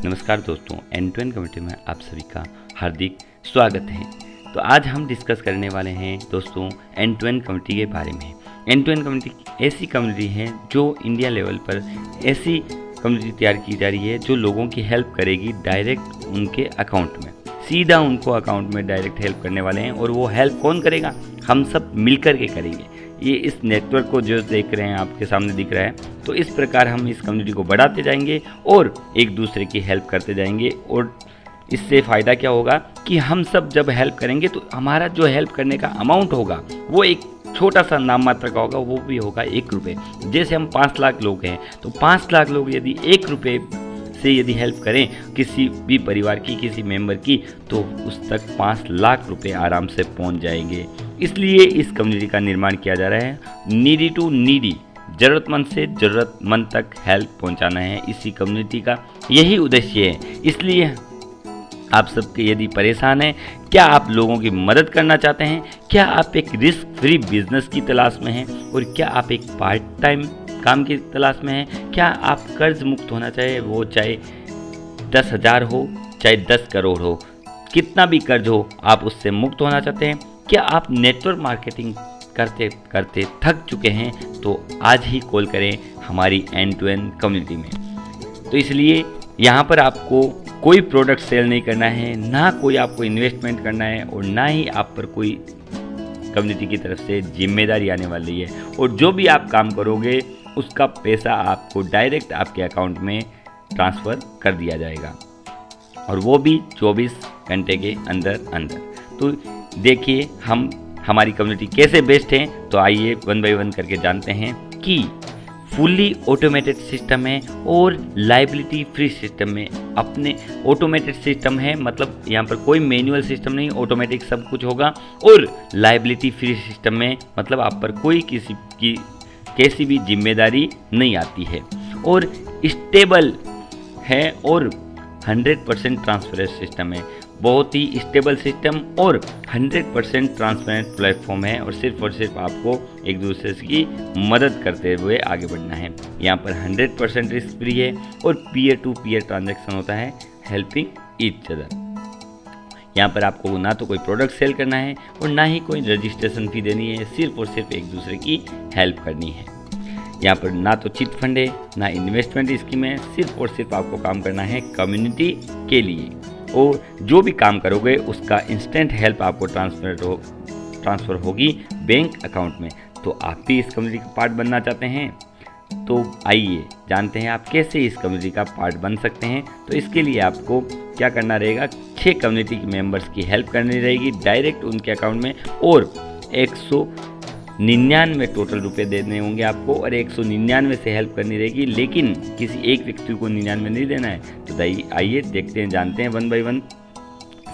नमस्कार दोस्तों, and to end community में आप सभी का हार्दिक स्वागत है। तो आज हम डिस्कस करने वाले हैं दोस्तों एंड टू एंड कम्युनिटी के बारे में। एंड टू एंड कम्युनिटी ऐसी कम्युनिटी है जो इंडिया लेवल पर ऐसी कम्युनिटी तैयार की जा रही है जो लोगों की हेल्प करेगी डायरेक्ट उनके अकाउंट में, सीधा उनको अकाउंट में डायरेक्ट हेल्प करने वाले हैं। और वो हेल्प कौन करेगा? हम सब मिलकर के करेंगे। ये इस नेटवर्क को जो देख रहे हैं आपके सामने दिख रहा है, तो इस प्रकार हम इस कम्युनिटी को बढ़ाते जाएंगे और एक दूसरे की हेल्प करते जाएंगे। और इससे फ़ायदा क्या होगा कि हम सब जब हेल्प करेंगे तो हमारा जो हेल्प करने का अमाउंट होगा वो एक छोटा सा नाम मात्र का होगा, वो भी होगा 1 रुपये। जैसे हम 5 लाख लोग हैं तो 5 लाख लोग यदि 1 रुपये से यदि हेल्प करें किसी भी परिवार की, किसी मेंबर की, तो उस तक 5 लाख रुपए आराम से पहुंच जाएंगे। इसलिए इस कम्युनिटी का निर्माण किया जा रहा है। नीडी टू नीडी, ज़रूरतमंद से ज़रूरतमंद तक हेल्प पहुंचाना है। इसी कम्युनिटी का यही उद्देश्य है। इसलिए आप सबके यदि परेशान हैं, क्या आप लोगों की मदद करना चाहते हैं, क्या आप एक रिस्क फ्री बिजनेस की तलाश में हैं, और क्या आप एक पार्ट टाइम काम की तलाश में हैं, क्या आप कर्ज मुक्त होना चाहे, वो चाहे 10,000 हो चाहे 10 करोड़ हो, कितना भी कर्ज हो आप उससे मुक्त होना चाहते हैं, क्या आप नेटवर्क मार्केटिंग करते करते थक चुके हैं, तो आज ही कॉल करें हमारी एंड टू एंड कम्युनिटी में। तो इसलिए यहाँ पर आपको कोई प्रोडक्ट सेल नहीं करना है, ना कोई आपको इन्वेस्टमेंट करना है, और ना ही आप पर कोई कम्युनिटी की तरफ से जिम्मेदारी आने वाली है। और जो भी आप काम करोगे उसका पैसा आपको डायरेक्ट आपके अकाउंट में ट्रांसफ़र कर दिया जाएगा, और वो भी 24 घंटे के अंदर अंदर। तो देखिए हम हमारी कम्युनिटी कैसे बेस्ट है, तो आइए 1 बाय 1 करके जानते हैं कि फुल्ली ऑटोमेटेड सिस्टम है और लाइबिलिटी फ्री सिस्टम में। अपने ऑटोमेटेड सिस्टम है, मतलब यहाँ पर कोई मैनुअल सिस्टम नहीं, ऑटोमेटिक सब कुछ होगा। और लाइबिलिटी फ्री सिस्टम में मतलब आप पर कोई किसी की कैसी भी जिम्मेदारी नहीं आती है, और स्टेबल है, और 100% ट्रांसपेरेंट सिस्टम है। बहुत ही स्टेबल सिस्टम और 100% ट्रांसपेरेंट प्लेटफॉर्म है, और सिर्फ आपको एक दूसरे की मदद करते हुए आगे बढ़ना है। यहाँ पर 100% रिस्क फ्री है, और पीयर टू पीयर ट्रांजैक्शन होता है, हेल्पिंग ईच अदर। यहाँ पर आपको ना तो कोई प्रोडक्ट सेल करना है और ना ही कोई रजिस्ट्रेशन फी देनी है, सिर्फ और सिर्फ एक दूसरे की हेल्प करनी है। यहाँ पर ना तो चिट फंड है, ना इन्वेस्टमेंट स्कीम है, सिर्फ और सिर्फ आपको काम करना है कम्युनिटी के लिए। और जो भी काम करोगे उसका इंस्टेंट हेल्प आपको ट्रांसफ़र होगी बैंक अकाउंट में। तो आप भी इस कम्युनिटी का पार्ट बनना चाहते हैं, तो आइए जानते हैं आप कैसे इस कम्युनिटी का पार्ट बन सकते हैं। तो इसके लिए आपको क्या करना रहेगा, 6 कम्युनिटी के मेंबर्स की हेल्प करनी रहेगी डायरेक्ट उनके अकाउंट में, और 199 टोटल रुपए देने होंगे आपको, और 199 से हेल्प करनी रहेगी, लेकिन किसी एक व्यक्ति को 99 नहीं देना है। तो आइए देखते हैं, जानते हैं 1 बाय 1।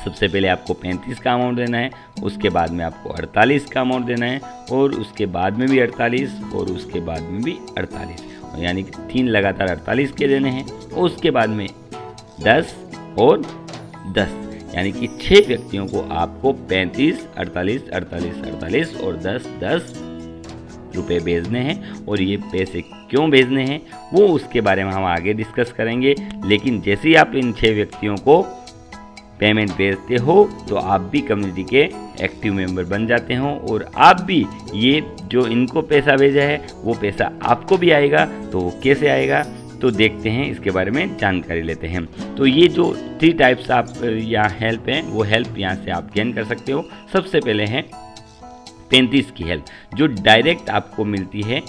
सबसे पहले आपको 35 का अमाउंट देना है, उसके बाद में आपको 48 का अमाउंट देना है, और उसके बाद में भी 48, और उसके बाद में भी 48, यानी कि 3 लगातार 48 के देने हैं। और उसके बाद में 10 और 10, यानी कि 6 व्यक्तियों को आपको 35, 48, 48, 48 और 10 रुपये भेजने हैं। और ये पैसे क्यों भेजने हैं वो उसके बारे में हम आगे डिस्कस करेंगे। लेकिन जैसे ही आप इन 6 व्यक्तियों को पेमेंट भेजते हो तो आप भी कम्युनिटी के एक्टिव मेंबर बन जाते हो, और आप भी ये जो इनको पैसा भेजा है वो पैसा आपको भी आएगा। तो वो कैसे आएगा, तो देखते हैं, इसके बारे में जानकारी लेते हैं। तो ये जो 3 टाइप्स आप यहाँ हेल्प हैं, वो हेल्प यहाँ से आप गेन कर सकते हो। सबसे पहले है 35 की हेल्प, जो डायरेक्ट आपको मिलती है,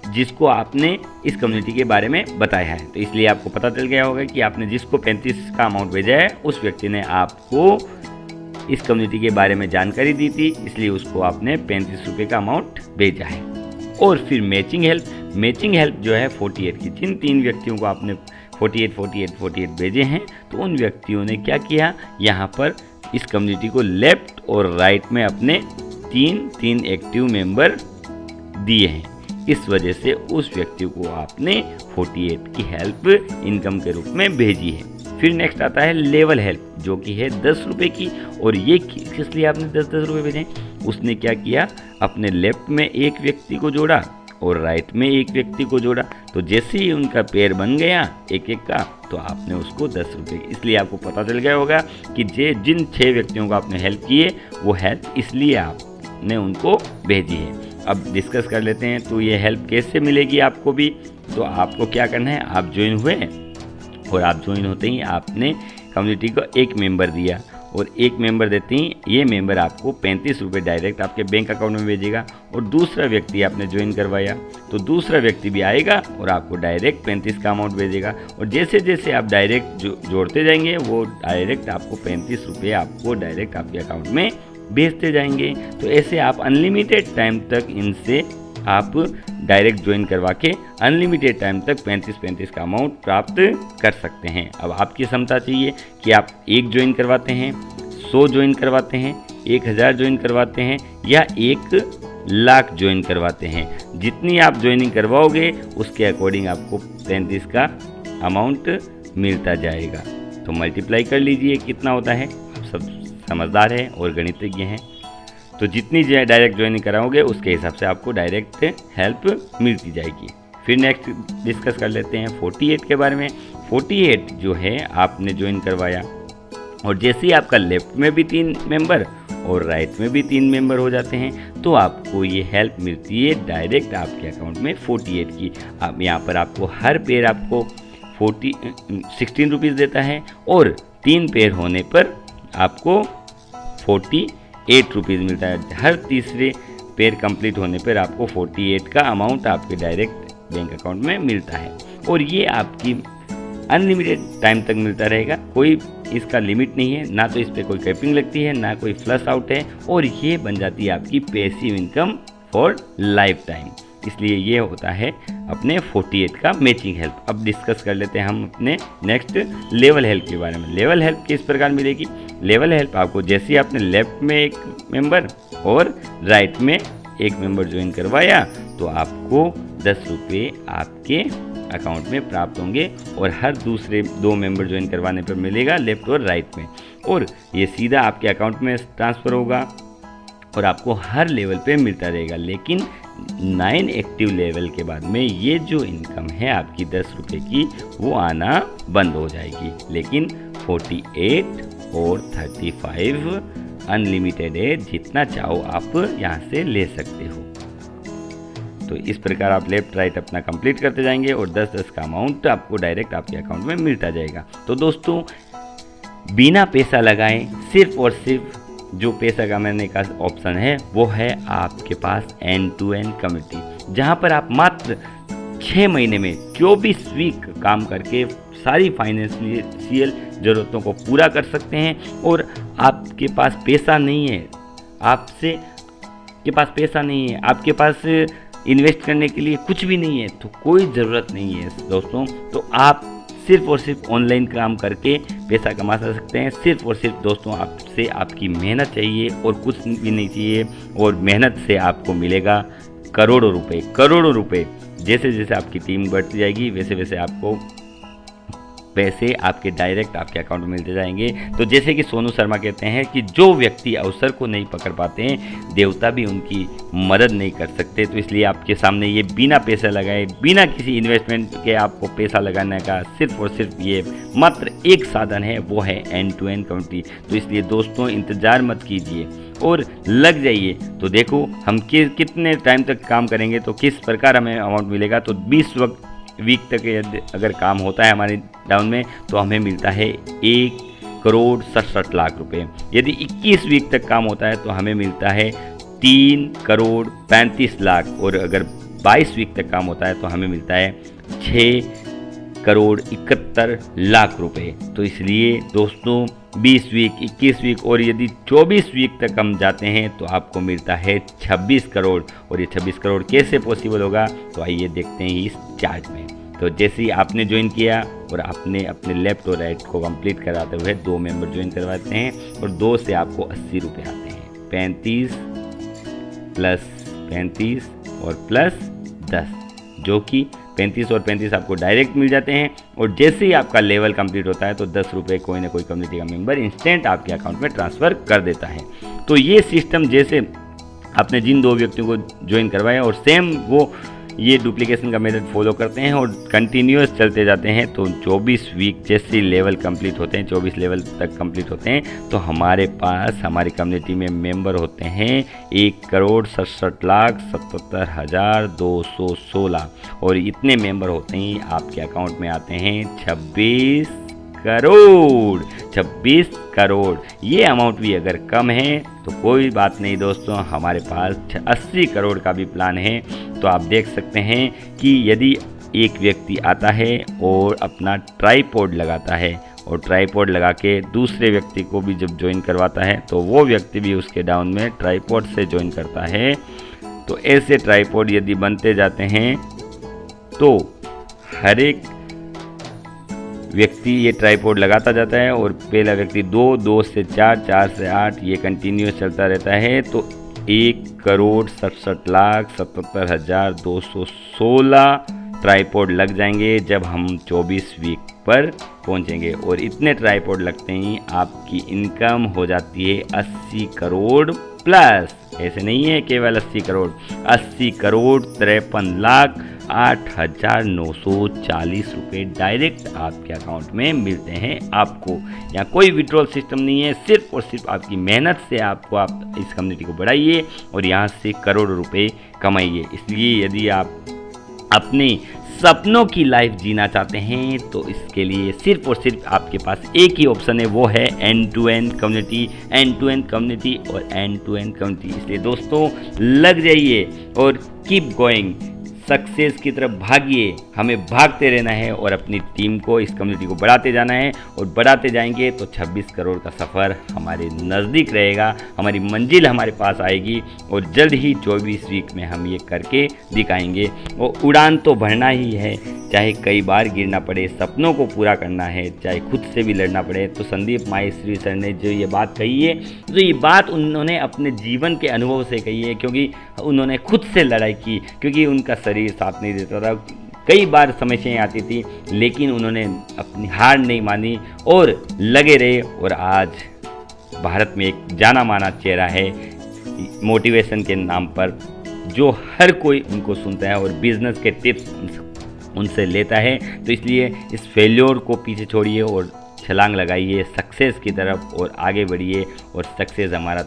जिसको आपने इस कम्युनिटी के बारे में बताया है। तो इसलिए आपको पता चल गया होगा कि आपने जिसको 35 का अमाउंट भेजा है उस व्यक्ति ने आपको इस कम्युनिटी के बारे में जानकारी दी थी, इसलिए उसको आपने 35 रुपये का अमाउंट भेजा है। और फिर मैचिंग हेल्प जो है 48 की, जिन 3 व्यक्तियों को आपने 48 भेजे हैं, तो उन व्यक्तियों ने क्या किया, यहाँ पर इस कम्युनिटी को लेफ्ट और राइट में अपने 3 एक्टिव मेंबर दिए हैं। इस वजह से उस व्यक्ति को आपने 48 की हेल्प इनकम के रूप में भेजी है। फिर नेक्स्ट आता है लेवल हेल्प, जो कि है 10 रुपये की। और ये किस लिए आपने 10 रुपये भेजे, उसने क्या किया, अपने लेफ्ट में एक व्यक्ति को जोड़ा और राइट में एक व्यक्ति को जोड़ा, तो जैसे ही उनका पेयर बन गया एक एक का, तो आपने उसको 10 रुपये, इसलिए आपको पता चल गया होगा कि जिन 6 व्यक्तियों को आपने हेल्प की है वो हेल्प इसलिए आपने उनको भेजी है। अब डिस्कस कर लेते हैं, तो ये हेल्प कैसे मिलेगी आपको भी। तो आपको क्या करना है, आप ज्वाइन हुए और आप ज्वाइन होते ही आपने कम्युनिटी को एक मेंबर दिया, और एक मेंबर देते ही ये मेंबर आपको 35 रुपये डायरेक्ट आपके बैंक अकाउंट में भेजेगा। और दूसरा व्यक्ति आपने ज्वाइन करवाया तो दूसरा व्यक्ति भी आएगा और आपको डायरेक्ट 35 का अमाउंट भेजेगा। और जैसे जैसे आप डायरेक्ट जोड़ते जाएंगे वो डायरेक्ट आपको 35 रुपये आपको डायरेक्ट आपके अकाउंट में भेजते जाएंगे। तो ऐसे आप अनलिमिटेड टाइम तक इनसे आप डायरेक्ट ज्वाइन करवा के अनलिमिटेड टाइम तक 35 का अमाउंट प्राप्त कर सकते हैं। अब आपकी क्षमता चाहिए कि आप 1 ज्वाइन करवाते हैं, 100 ज्वाइन करवाते हैं, 1000 ज्वाइन करवाते हैं या 1,00,000 ज्वाइन करवाते हैं। जितनी आप ज्वाइनिंग करवाओगे उसके अकॉर्डिंग आपको 35 का अमाउंट मिलता जाएगा। तो मल्टीप्लाई कर लीजिए कितना होता है, आप सब समझदार हैं और गणितज्ञ हैं। तो जितनी डायरेक्ट ज्वाइनिंग कराओगे उसके हिसाब से आपको डायरेक्ट हेल्प मिलती जाएगी। फिर नेक्स्ट डिस्कस कर लेते हैं 48 के बारे में। 48 जो है आपने ज्वाइन करवाया और जैसे ही आपका लेफ्ट में भी 3 मेंबर और राइट में भी 3 मेंबर हो जाते हैं तो आपको ये हेल्प मिलती है डायरेक्ट आपके अकाउंट में 48 की। अब यहाँ पर आपको हर पेयर आपको 16 रुपीज़ देता है और 3 पेयर होने पर आपको 48 रुपीज़ मिलता है। हर तीसरे पेयर कंप्लीट होने पर आपको 48 का अमाउंट आपके डायरेक्ट बैंक अकाउंट में मिलता है। और ये आपकी अनलिमिटेड टाइम तक मिलता रहेगा, कोई इसका लिमिट नहीं है, ना तो इस पर कोई कैपिंग लगती है ना कोई फ्लश आउट है, और ये बन जाती है आपकी passive income for life time. इसलिए ये होता है अपने 48 का मैचिंग हेल्प। अब डिस्कस कर लेते हैं हम अपने नेक्स्ट लेवल हेल्प के बारे में। लेवल हेल्प किस प्रकार मिलेगी। लेवल हेल्प आपको जैसे ही आपने लेफ्ट में एक मेंबर और राइट में एक मेंबर ज्वाइन करवाया तो आपको 10 रुपये आपके अकाउंट में प्राप्त होंगे, और हर दूसरे 2 मेंबर ज्वाइन करवाने पर मिलेगा लेफ्ट और राइट में, और ये सीधा आपके अकाउंट में ट्रांसफ़र होगा और आपको हर लेवल पे मिलता रहेगा। लेकिन 9 एक्टिव लेवल के बाद में ये जो इनकम है आपकी 10 रुपये की वो आना बंद हो जाएगी। लेकिन 48 और 35 अनलिमिटेड है, जितना चाहो आप यहाँ से ले सकते हो। तो इस प्रकार आप लेफ्ट राइट अपना कंप्लीट करते जाएंगे और 10-10 का अमाउंट आपको डायरेक्ट आपके अकाउंट में मिलता जाएगा। तो दोस्तों बिना पैसा लगाए सिर्फ और सिर्फ जो पैसा कमाने का ऑप्शन है वो है आपके पास एंड टू एंड कम्युनिटी, जहाँ पर आप मात्र 6 महीने में 24 वीक काम करके सारी फाइनेंशियल ज़रूरतों को पूरा कर सकते हैं। और आपके पास पैसा नहीं है, आपके पास इन्वेस्ट करने के लिए कुछ भी नहीं है, तो कोई ज़रूरत नहीं है दोस्तों। तो आप सिर्फ और सिर्फ ऑनलाइन काम करके पैसा कमा सकते हैं। सिर्फ और सिर्फ दोस्तों आपसे आपकी मेहनत चाहिए और कुछ भी नहीं चाहिए, और मेहनत से आपको मिलेगा करोड़ों रुपए। जैसे जैसे आपकी टीम बढ़ती जाएगी वैसे वैसे आपको पैसे आपके डायरेक्ट आपके अकाउंट में मिलते जाएंगे। तो जैसे कि सोनू शर्मा कहते हैं कि जो व्यक्ति अवसर को नहीं पकड़ पाते हैं देवता भी उनकी मदद नहीं कर सकते। तो इसलिए आपके सामने ये बिना पैसा लगाए, बिना किसी इन्वेस्टमेंट के आपको पैसा लगाने का सिर्फ और सिर्फ ये मात्र एक साधन है, वो है एंड टू एंड कम्युनिटी। तो इसलिए दोस्तों इंतज़ार मत कीजिए और लग जाइए। तो देखो हम कितने टाइम तक काम करेंगे तो किस प्रकार हमें अमाउंट मिलेगा। तो 20 वीक तक अगर काम होता है हमारे डाउन में तो हमें मिलता है 1,67,00,000 रुपये। यदि 21 वीक तक काम होता है तो हमें मिलता है 3,35,00,000, और अगर 22 वीक तक काम होता है तो हमें मिलता है 6,71,00,000 रुपये। तो इसलिए दोस्तों 20 वीक, 21 वीक और यदि 24 वीक तक हम जाते हैं तो आपको मिलता है 26 करोड़। और ये 26 करोड़ कैसे पॉसिबल होगा तो आइए देखते हैं इस चार्ट में। तो जैसे ही आपने ज्वाइन किया और आपने अपने लेफ्ट और राइट को कंप्लीट कराते हुए 2 मेंबर ज्वाइन करवाते हैं और 2 से आपको 80 रुपये आते हैं। 35 + 35 और +10, जो कि 35 और 35 आपको डायरेक्ट मिल जाते हैं। और जैसे ही आपका लेवल कंप्लीट होता है तो 10 रुपये कोई ना कोई कम्युनिटी का मेंबर इंस्टेंट आपके अकाउंट में ट्रांसफ़र कर देता है। तो ये सिस्टम जैसे आपने जिन 2 व्यक्तियों को ज्वाइन करवाया और सेम वो ये डुप्लीकेशन का मेथड फॉलो करते हैं और कंटिन्यूस चलते जाते हैं, तो 24 वीक जैसे लेवल कंप्लीट होते हैं, 24 लेवल तक कंप्लीट होते हैं, तो हमारे पास हमारी कम्युनिटी में मेंबर होते हैं 1,67,77,216 और इतने मेंबर होते ही आपके अकाउंट में आते हैं 26 करोड़। ये अमाउंट भी अगर कम है तो कोई बात नहीं दोस्तों, हमारे पास 80 करोड़ का भी प्लान है। तो आप देख सकते हैं कि यदि एक व्यक्ति आता है और अपना ट्राइपॉड लगाता है और ट्राइपॉड लगा के दूसरे व्यक्ति को भी जब ज्वाइन करवाता है तो वो व्यक्ति भी उसके डाउन में ट्राइपॉड से ज्वाइन करता है। तो ऐसे ट्राइपॉड यदि बनते जाते हैं तो हर एक व्यक्ति ये ट्राइपॉड लगाता जाता है और पहला व्यक्ति 2 से 4, 4 से 8 ये कंटिन्यूस चलता रहता है, तो 1,67,77,216 ट्राइपॉड लग जाएंगे जब हम 24 वीक पर पहुंचेंगे। और इतने ट्राइपॉड लगते ही आपकी इनकम हो जाती है 80 करोड़ प्लस। ऐसे नहीं है केवल 80 करोड़, 80 करोड़ 53,08,940 रुपये डायरेक्ट आपके अकाउंट में मिलते हैं आपको। यहाँ कोई विड्रॉल सिस्टम नहीं है, सिर्फ और सिर्फ आपकी मेहनत से आप इस कम्युनिटी को बढ़ाइए और यहाँ से करोड़ों रुपए कमाइए। इसलिए यदि आप अपने सपनों की लाइफ जीना चाहते हैं तो इसके लिए सिर्फ और सिर्फ आपके पास एक ही ऑप्शन है, वो है end to end community, end to end community और एंड टू एंड कम्युनिटी। इसलिए दोस्तों लग जाइए और कीप गोइंग, सक्सेस की तरफ भागिए। हमें भागते रहना है और अपनी टीम को, इस कम्युनिटी को बढ़ाते जाना है और बढ़ाते जाएंगे तो 26 करोड़ का सफ़र हमारे नज़दीक रहेगा, हमारी मंजिल हमारे पास आएगी और जल्द ही 24 वीक में हम ये करके दिखाएंगे। और उड़ान तो भरना ही है, चाहे कई बार गिरना पड़े, सपनों को पूरा करना है, चाहे खुद से भी लड़ना पड़े। तो संदीप माहेश्वरी सर ने जो ये बात कही है, तो ये बात उन्होंने अपने जीवन के अनुभव से कही है, क्योंकि उन्होंने खुद से लड़ाई की, क्योंकि उनका शरीर साथ नहीं देता था, कई बार समस्याएं आती थी, लेकिन उन्होंने अपनी हार नहीं मानी और लगे रहे। और आज भारत में एक जाना माना चेहरा है मोटिवेशन के नाम पर, जो हर कोई उनको सुनता है और बिजनेस के टिप्स उनसे लेता है। तो इसलिए इस फेल्योर को पीछे छोड़िए और छलांग लगाइए सक्सेस की तरफ और आगे बढ़िए, और सक्सेस हमारा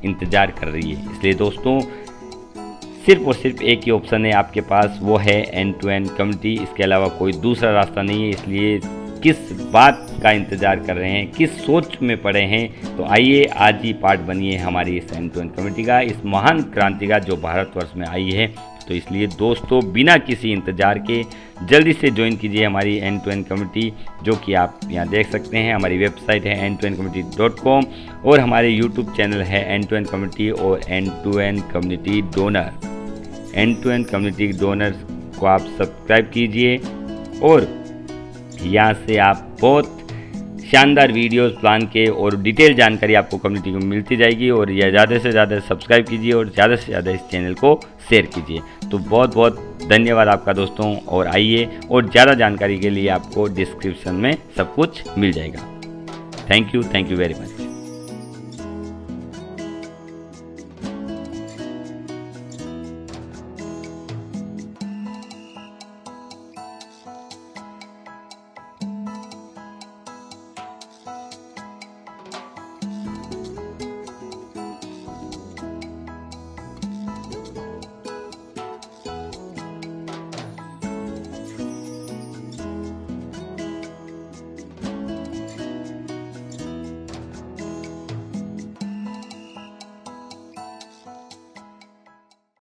इंतज़ार कर रही है। इसलिए दोस्तों सिर्फ और सिर्फ एक ही ऑप्शन है आपके पास, वो है एंड टू एंड कम्युनिटी। इसके अलावा कोई दूसरा रास्ता नहीं है। इसलिए किस बात का इंतज़ार कर रहे हैं, किस सोच में पड़े हैं, तो आइए आज ही पार्ट बनिए हमारी इस एंड टू एंड कम्युनिटी का, इस महान क्रांति का जो भारतवर्ष में आई है। तो इसलिए दोस्तों बिना किसी इंतज़ार के जल्दी से ज्वाइन कीजिए हमारी एंड टू एंड कम्युनिटी, जो कि आप यहाँ देख सकते हैं। हमारी वेबसाइट है end2endcommunity.com और हमारे यूट्यूब चैनल है एंड टू एंड कम्युनिटी और end to end community donor. End to end community donor को आप सब्सक्राइब कीजिए और यहाँ से आप बहुत शानदार वीडियोस प्लान के और डिटेल जानकारी आपको कम्युनिटी को मिलती जाएगी। और यह ज़्यादा से ज़्यादा सब्सक्राइब कीजिए और ज़्यादा से ज़्यादा इस चैनल को शेयर कीजिए। तो बहुत बहुत धन्यवाद आपका दोस्तों, और आइए और ज़्यादा जानकारी के लिए आपको डिस्क्रिप्शन में सब कुछ मिल जाएगा। Thank you very much.